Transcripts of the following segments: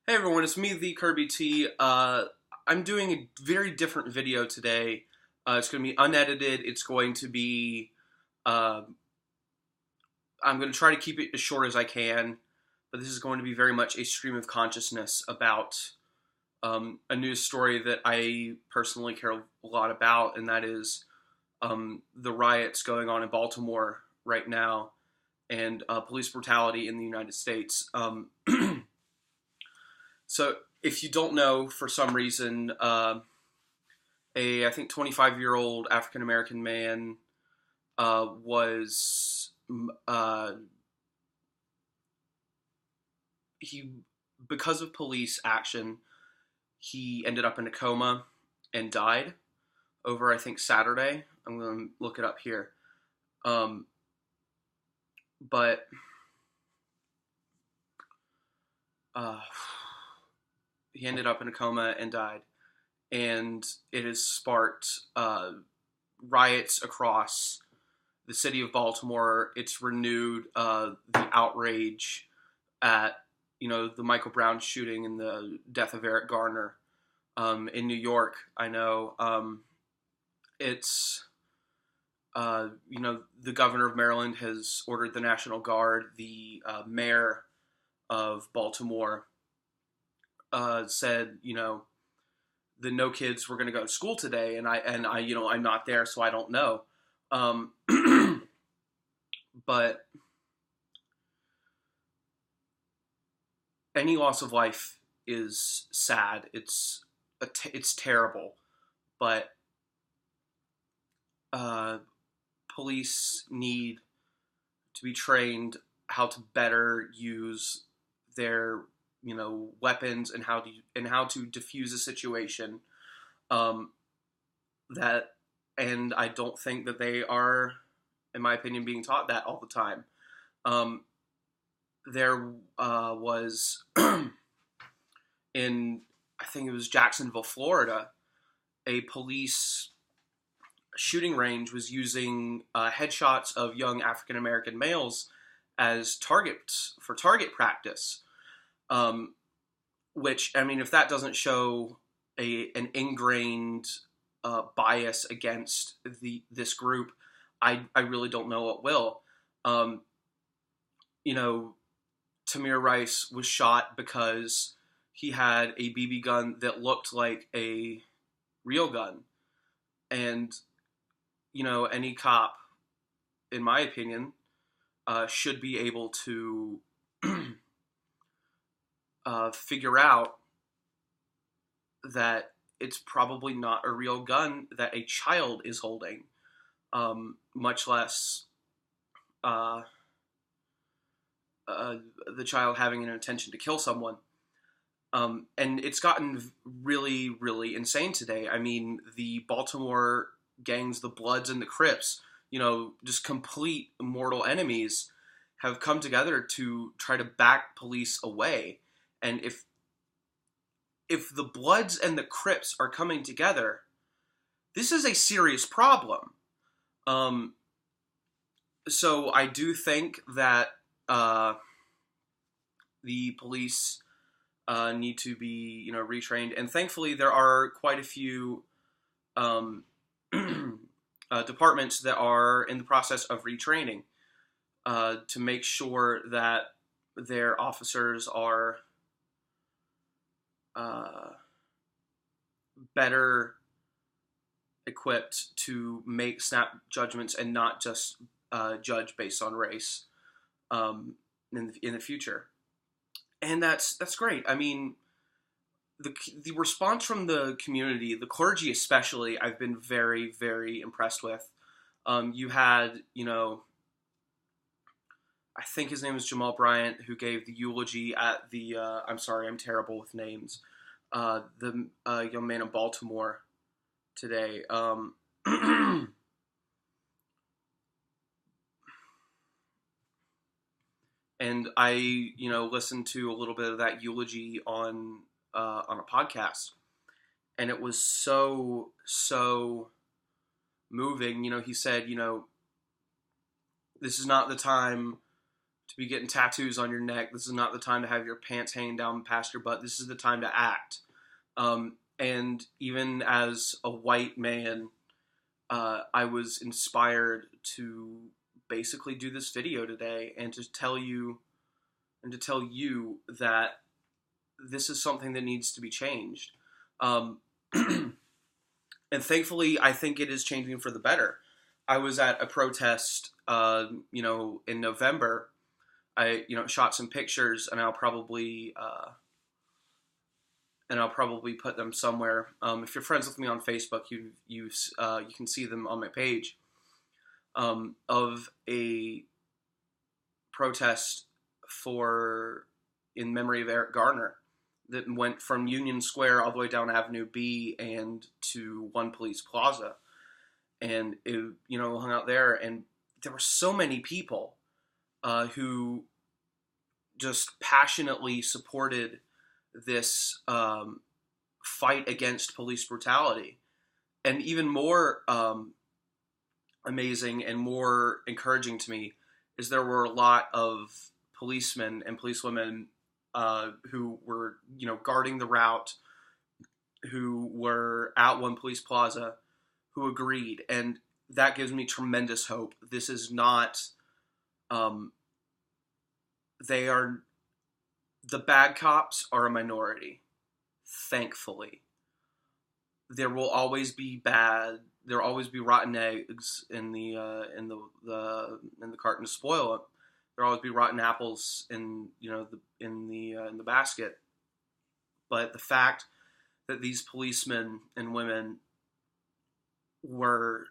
Hey everyone, it's me, TheKirbyT. I'm doing a very different video today. It's going to be unedited. It's going to be, uh, I'm going to try to keep it as short as I can, but this is going to be very much a stream of consciousness about a news story that I personally care a lot about, and that is the riots going on in Baltimore right now and police brutality in the United States. So, if you don't know, for some reason, I think 25-year-old African American man was he because of police action, he ended up in a coma and died over I think Saturday. I'm going to look it up here, um, but. Uh, he ended up in a coma and died. And it has sparked riots across the city of Baltimore. It's renewed the outrage at the Michael Brown shooting and the death of Eric Garner in New York. I know it's the governor of Maryland has ordered the National Guard. The mayor of Baltimore said, the no kids were going to go to school today, and I, I'm not there, so I don't know. But any loss of life is sad. It's terrible, but police need to be trained how to better use their weapons and how to defuse a situation. That and I don't think that they are, in my opinion, being taught that all the time. There was in I think it was Jacksonville, Florida, a police shooting range was using headshots of young African American males as targets for target practice. Which, I mean, if that doesn't show an ingrained bias against this group, I really don't know what will. Tamir Rice was shot because he had a BB gun that looked like a real gun. And, any cop, in my opinion, should be able to figure out that it's probably not a real gun that a child is holding, much less the child having an intention to kill someone. And it's gotten really, really insane today. I mean, the Baltimore gangs, the Bloods and the Crips, just complete mortal enemies, have come together to try to back police away. And if the Bloods and the Crips are coming together, this is a serious problem. So I do think that the police need to be, retrained. And thankfully, there are quite a few departments that are in the process of retraining to make sure that their officers are better equipped to make snap judgments and not just judge based on race in the future. And that's great. I mean, the response from the community, the clergy especially, I've been very, very impressed with. You had, I think his name is Jamal Bryant, who gave the eulogy at the, I'm sorry, I'm terrible with names, the young man in Baltimore today. And I, listened to a little bit of that eulogy on a podcast, and it was so moving. He said, this is not the time to be getting tattoos on your neck. This is not the time to have your pants hanging down past your butt. This is the time to act. And even as a white man, I was inspired to basically do this video today and to tell you that this is something that needs to be changed. And thankfully, I think it is changing for the better. I was at a protest, in November. I, shot some pictures, and I'll probably put them somewhere. If you're friends with me on Facebook, you can see them on my page. Of a protest in memory of Eric Garner that went from Union Square all the way down Avenue B and to One Police Plaza. And it, hung out there, and there were so many people who just passionately supported this fight against police brutality. And even more amazing and more encouraging to me is there were a lot of policemen and policewomen who were, guarding the route, who were at One Police Plaza, who agreed. And that gives me tremendous hope. This is not, the bad cops are a minority, thankfully. There will always be there will always be rotten eggs in the carton to spoil it. There will always be rotten apples in the basket. But the fact that these policemen and women were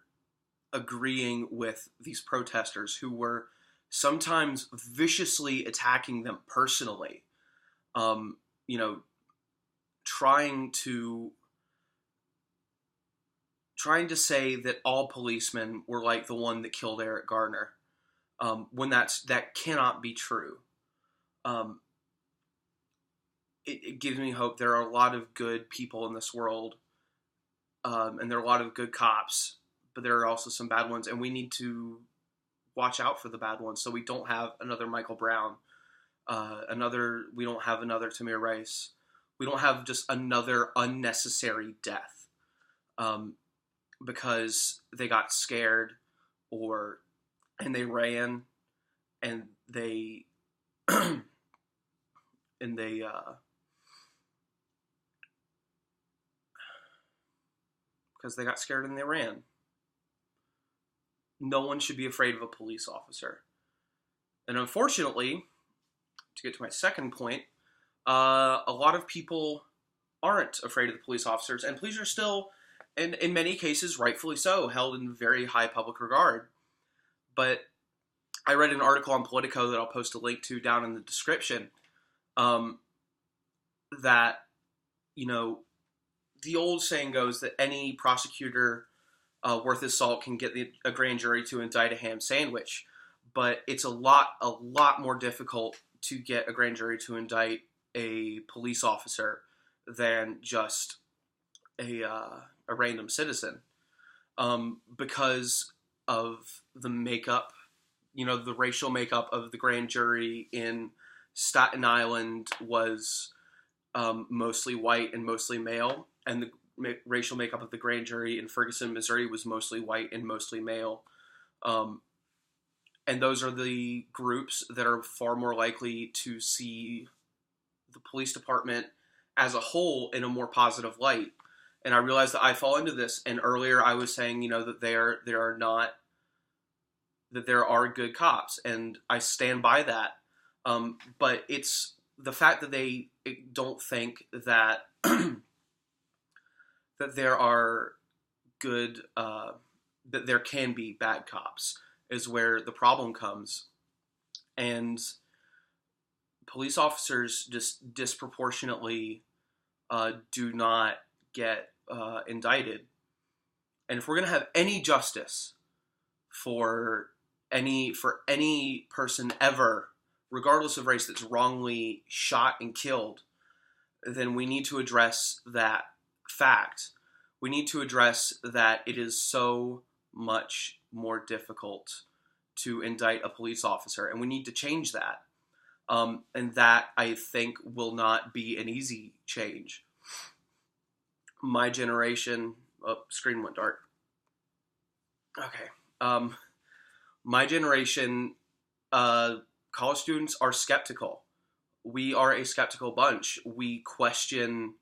agreeing with these protesters who were sometimes viciously attacking them personally, trying to say that all policemen were like the one that killed Eric Garner, when that cannot be true. It gives me hope. There are a lot of good people in this world, and there are a lot of good cops, but there are also some bad ones, and we need to watch out for the bad ones so we don't have another Michael Brown, we don't have another Tamir Rice, we don't have just another unnecessary death, because they got scared, and they ran, and they because they got scared and they ran. No one should be afraid of a police officer. And unfortunately, to get to my second point, a lot of people aren't afraid of the police officers, and police are still, and in many cases, rightfully so, held in very high public regard. But I read an article on Politico that I'll post a link to down in the description, that, the old saying goes that any prosecutor worth his salt can get a grand jury to indict a ham sandwich, but it's a lot more difficult to get a grand jury to indict a police officer than just a random citizen, because of the makeup, the racial makeup of the grand jury in Staten Island was mostly white and mostly male, and the racial makeup of the grand jury in Ferguson, Missouri was mostly white and mostly male. And those are the groups that are far more likely to see the police department as a whole in a more positive light. And I realize that I fall into this. And earlier I was saying, that there are good cops, and I stand by that. But it's the fact that they don't think that that there are good, that there can be bad cops is where the problem comes. And police officers just disproportionately do not get indicted. And if we're going to have any justice for any person ever, regardless of race, that's wrongly shot and killed, then we need to address that fact. We need to address that it is so much more difficult to indict a police officer, and we need to change that. And that, I think, will not be an easy change. My generation... Oh, screen went dark. Okay. My generation, college students are skeptical. We are a skeptical bunch. We question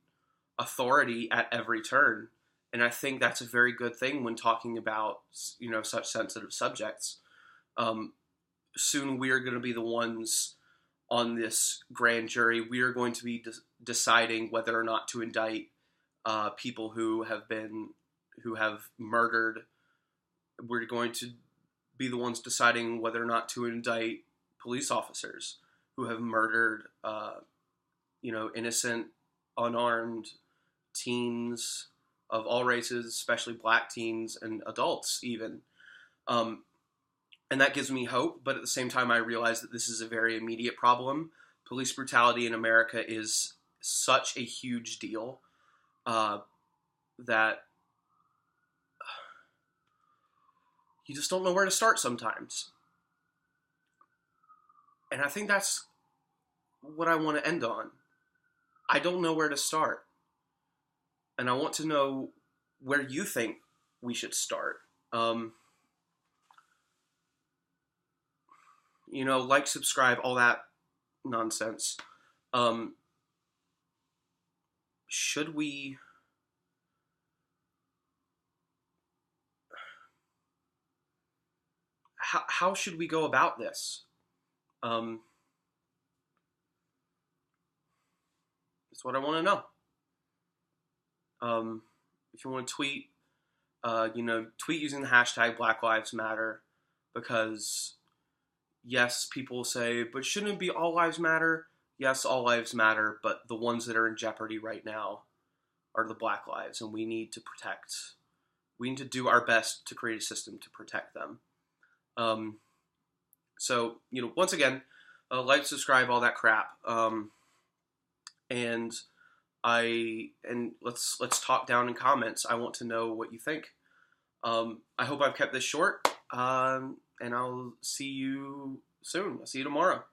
authority at every turn. And I think that's a very good thing when talking about, such sensitive subjects. Soon we are going to be the ones on this grand jury. We are going to be deciding whether or not to indict people who have murdered. We're going to be the ones deciding whether or not to indict police officers who have murdered, innocent, unarmed teens of all races, especially black teens and adults even. And that gives me hope, but at the same time I realize that this is a very immediate problem. Police brutality in America is such a huge deal that you just don't know where to start sometimes. And I think that's what I want to end on. I don't know where to start. And I want to know where you think we should start. Like, subscribe, all that nonsense. Should we... How should we go about this? That's what I want to know. If you want to tweet, tweet using the hashtag Black Lives Matter, because yes, people say, but shouldn't it be all lives matter? Yes, all lives matter, but the ones that are in jeopardy right now are the black lives, and we need to do our best to create a system to protect them. So, once again, like, subscribe, all that crap. And let's talk down in comments. I want to know what you think. I hope I've kept this short. And I'll see you soon. I'll see you tomorrow.